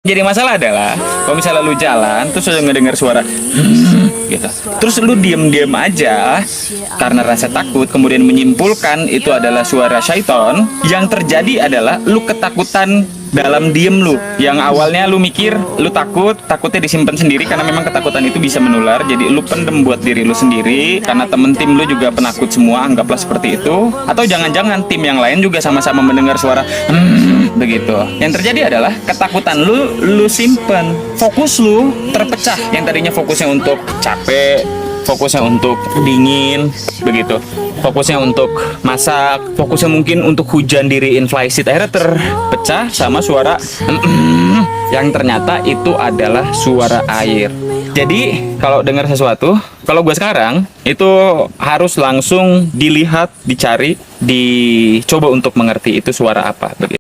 Jadi masalah adalah kalau misalnya lu jalan terus udah ngedengar suara gitu, terus lu diem-diem aja karena rasa takut, kemudian menyimpulkan itu adalah suara syaiton. Yang terjadi adalah lu ketakutan dalam diem lu. Yang awalnya lu mikir lu takutnya disimpan sendiri karena memang ketakutan itu bisa menular. Jadi lu pendem buat diri lu sendiri karena temen tim lu juga penakut semua, anggaplah seperti itu. Atau jangan-jangan tim yang lain juga sama-sama mendengar suara begitu. Yang terjadi adalah ketakutan lu simpen, fokus lu terpecah. Yang tadinya fokusnya untuk capek, fokusnya untuk dingin begitu, fokusnya untuk masak, fokusnya mungkin untuk hujan diriin flysheet, akhirnya terpecah sama suara yang ternyata itu adalah suara air. Jadi kalau dengar sesuatu, kalau gue sekarang itu harus langsung dilihat, dicari, dicoba untuk mengerti itu suara apa begitu.